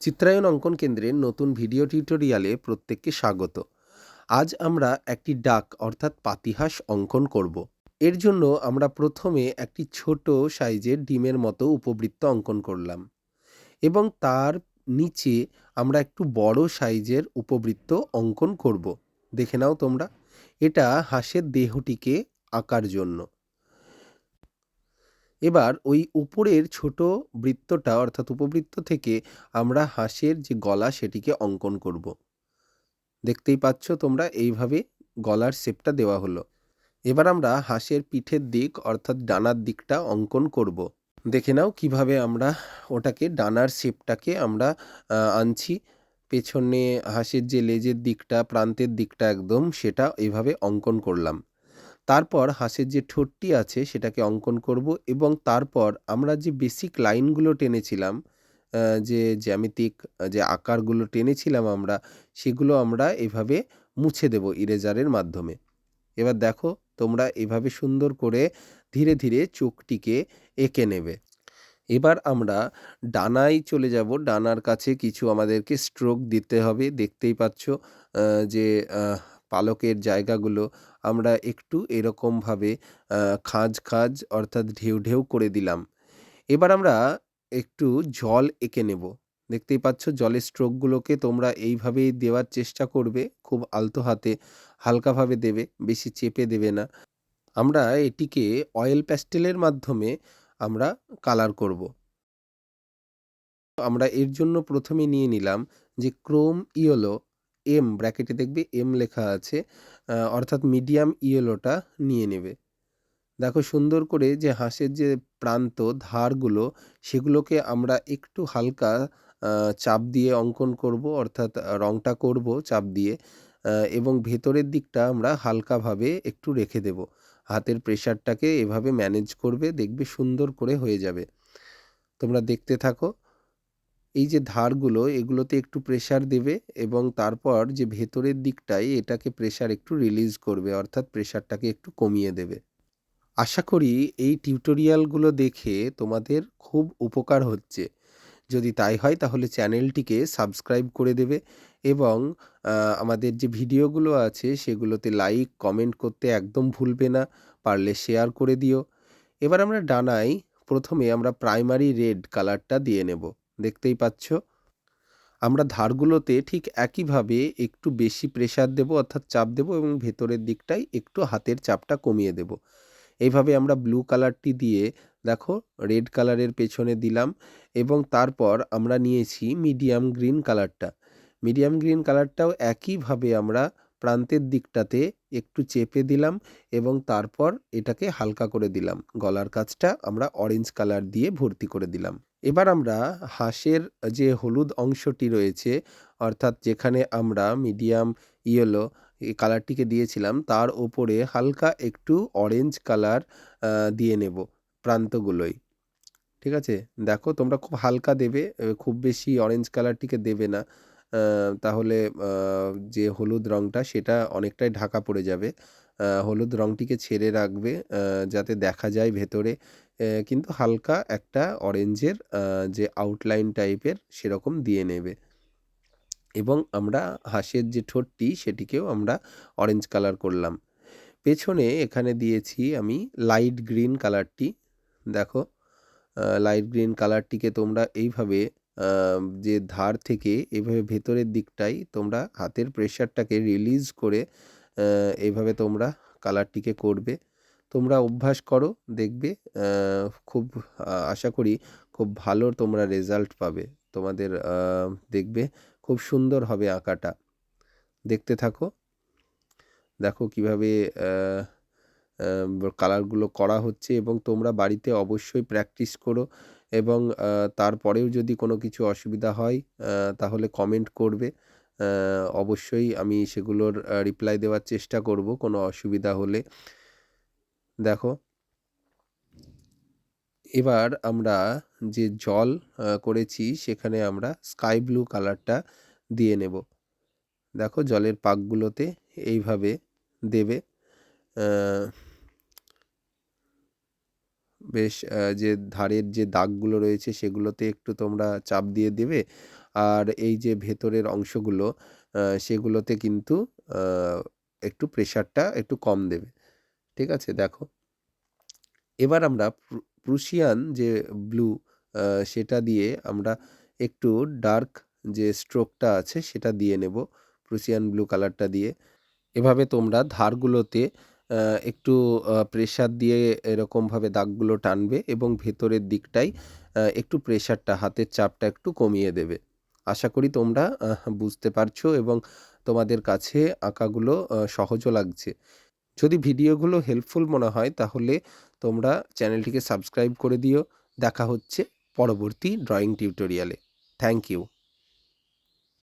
চিত্রায়ন অঙ্কন কেন্দ্রের নতুন ভিডিও টিউটোরিয়ালে প্রত্যেককে স্বাগত। আজ আমরা একটি ডাক অর্থাৎ পাতিহাঁস অঙ্কন করব। এর জন্য আমরা প্রথমে একটি ছোট সাইজের ডিমের মতো উপবৃত্ত অঙ্কন করলাম এবং তার নিচে আমরা একটু বড় সাইজের উপবৃত্ত অঙ্কন করব। দেখে নাও তোমরা, এটা হাঁসের দেহটিকে আঁকার জন্য। এবার ওই উপরের ছোট বৃত্তটা অর্থাৎ উপবৃত্ত থেকে আমরা হাঁসের যে গলা সেটিকে অঙ্কন করব। দেখতেই পাচ্ছ তোমরা, এইভাবে গলার শেপটা দেওয়া হলো। এবার আমরা হাঁসের পিঠের দিক অর্থাৎ ডানার দিকটা অঙ্কন করব। দেখে নাও কিভাবে আমরা ওটাকে ডানার শেপটাকে আমরা আনছি। পেছনে হাঁসের যে লেজের দিকটা, প্রান্তের দিকটা একদম সেটা এইভাবে অঙ্কন করলাম। তারপর হাঁসের যে ঠোঁটটি আছে সেটাকে অঙ্কন করব এবং তারপর আমরা যে বেসিক লাইনগুলো টেনেছিলাম, যে জ্যামিতিক যে আকারগুলো টেনেছিলাম আমরা, সেগুলো আমরা এভাবে মুছে দেব ইরেজারের মাধ্যমে। এবার দেখো তোমরা এভাবে সুন্দর করে ধীরে ধীরে চোখটিকে এঁকে নেবে। এবার আমরা ডানায় চলে যাব। ডানার কাছে কিছু আমাদেরকে স্ট্রোক দিতে হবে। দেখতেই পাচ্ছ যে পালকের জায়গাগুলো আমরা একটু এরকমভাবে খাঁজ খাঁজ অর্থাৎ ঢেউ ঢেউ করে দিলাম। এবার আমরা একটু জল এঁকে নেব। দেখতেই পাচ্ছ জলের স্ট্রোকগুলোকে তোমরা এইভাবেই দেওয়ার চেষ্টা করবে। খুব আলতো হাতে হালকাভাবে দেবে, বেশি চেপে দেবে না। আমরা এটিকে অয়েল প্যাস্টেলের মাধ্যমে আমরা কালার করব। আমরা এর জন্য প্রথমে নিয়ে নিলাম যে ক্রোম ইয়েলো, এম ব্র্যাকেটে দেখবে এম লেখা আছে, অর্থাৎ মিডিয়াম ইয়েলোটা নিয়ে নেবে। দেখো সুন্দর করে যে হাঁসের যে প্রান্ত ধারগুলো সেগুলোকে আমরা একটু হালকা চাপ দিয়ে অঙ্কন করব, অর্থাৎ রংটা করব চাপ দিয়ে, এবং ভেতরের দিকটা আমরা হালকাভাবে একটু রেখে দেব। হাতের প্রেশারটাকে এভাবে ম্যানেজ করবে, দেখবে সুন্দর করে হয়ে যাবে। তোমরা দেখতে থাকো। এই যে ধারগুলো এগুলোতে একটু প্রেশার দেবে এবং তারপর যে ভেতরের দিকটায় এটাকে প্রেশার একটু রিলিজ করবে, অর্থাৎ প্রেশারটাকে একটু কমিয়ে দেবে। আশা করি এই টিউটোরিয়ালগুলো দেখে তোমাদের খুব উপকার হচ্ছে। যদি তাই হয় তাহলে চ্যানেলটিকে সাবস্ক্রাইব করে দেবে এবং আমাদের যে ভিডিওগুলো আছে সেগুলোতে লাইক, কমেন্ট করতে একদম ভুলবে না। পারলে শেয়ার করে দিও। এবার আমরা ডানায় প্রথমে আমরা প্রাইমারি রেড কালারটা দিয়ে নেব। দেখতেই পাচ্ছ। আমরা ধারগুলোতে ঠিক একইভাবে একটু বেশি প্রেশার দেব, অর্থাৎ চাপ দেব এবং ভেতরের দিকটায় একটু হাতের চাপটা কমিয়ে দেব। এইভাবে আমরা ব্লু কালারটি দিয়ে দেখো রেড কালারের পেছনে দিলাম এবং তারপর আমরা নিয়েছি মিডিয়াম গ্রিন কালারটা। মিডিয়াম গ্রিন কালারটাও একইভাবে আমরা প্রান্তের দিকটাতে একটু চেপে দিলাম এবং তারপর এটাকে হালকা করে দিলাম। গলার কাছটা আমরা অরেঞ্জ কালার দিয়ে ভর্তি করে দিলাম। এবার আমরা হাঁসের যে হলুদ অংশটি রয়েছে, অর্থাৎ যেখানে আমরা মিডিয়াম ইয়েলো এই কালারটিকে দিয়েছিলাম, তার ওপরে হালকা একটু অরেঞ্জ কালার দিয়ে নেব প্রান্তগুলোয়। ঠিক আছে? দেখো তোমরা খুব হালকা দেবে, খুব বেশি অরেঞ্জ কালারটিকে দেবে না। তাহলে যে হলুদ রঙটা সেটা অনেকটাই ঢাকা পড়ে যাবে। হলুদ রঙটিকে ছেড়ে রাখবে যাতে দেখা যায় ভেতরে, কিন্তু হালকা একটা অরেঞ্জের যে আউটলাইন টাইপের সেরকম দিয়ে নেবে। এবং আমরা হাঁসের যে ঠোঁটটি সেটিকেও আমরা অরেঞ্জ কালার করলাম। পেছনে এখানে দিয়েছি আমি লাইট গ্রিন কালারটি। দেখো লাইট গ্রিন কালারটিকে তোমরা এইভাবে যে ধার থেকে এইভাবে ভেতরের দিকটায় তোমরা হাতের প্রেশারটাকে রিলিজ করে এইভাবে তোমরা কালারটিকে করবে। তোমরা অভ্যাস করো, দেখবে খুব আশা করি খুব ভালো তোমরা রেজাল্ট পাবে। তোমাদের দেখবে খুব সুন্দর হবে আঁকাটা। দেখতে থাকো। দেখো কিভাবে কালারগুলো করা হচ্ছে এবং তোমরা বাড়িতে অবশ্যই প্র্যাকটিস করো এবং তারপরেও যদি কোনো কিছু অসুবিধা হয় তাহলে কমেন্ট করবে। অবশ্যই আমি সেগুলোর রিপ্লাই দেওয়ার চেষ্টা করব কোনো অসুবিধা হলে। দেখো এবার আমরা যে জল করেছি সেখানে আমরা স্কাই ব্লু কালারটা দিয়ে নেব। দেখো জলের পাকগুলোতে এইভাবে দেবে। বেশ যে ধারের যে দাগগুলো রয়েছে সেগুলোতে একটু তোমরা চাপ দিয়ে দেবে আর এই যে ভেতরের অংশগুলো সেগুলোতে কিন্তু একটু প্রেশারটা একটু কম দেবে। ঠিক আছে? দেখো। এবার আমরা প্রুশিয়ান যে ব্লু সেটা দিয়ে আমরা একটু ডার্ক যে স্ট্রোকটা আছে সেটা দিয়ে নেব, প্রুশিয়ান ব্লু কালারটা দিয়ে। এভাবে তোমরা ধারগুলোতে একটু প্রেশার দিয়ে এরকমভাবে দাগগুলো টানবে এবং ভেতরের দিকটায় একটু প্রেশারটা, হাতের চাপটা একটু কমিয়ে দেবে। আশা করি তোমরা বুঝতে পারছো এবং তোমাদের কাছে আঁকাগুলো সহজও লাগছে। যদি ভিডিওগুলো হেল্পফুল মনে হয় তাহলে তোমরা চ্যানেলটিকে সাবস্ক্রাইব করে দিও। দেখা হচ্ছে পরবর্তী ড্রয়িং টিউটোরিয়ালে। Thank you.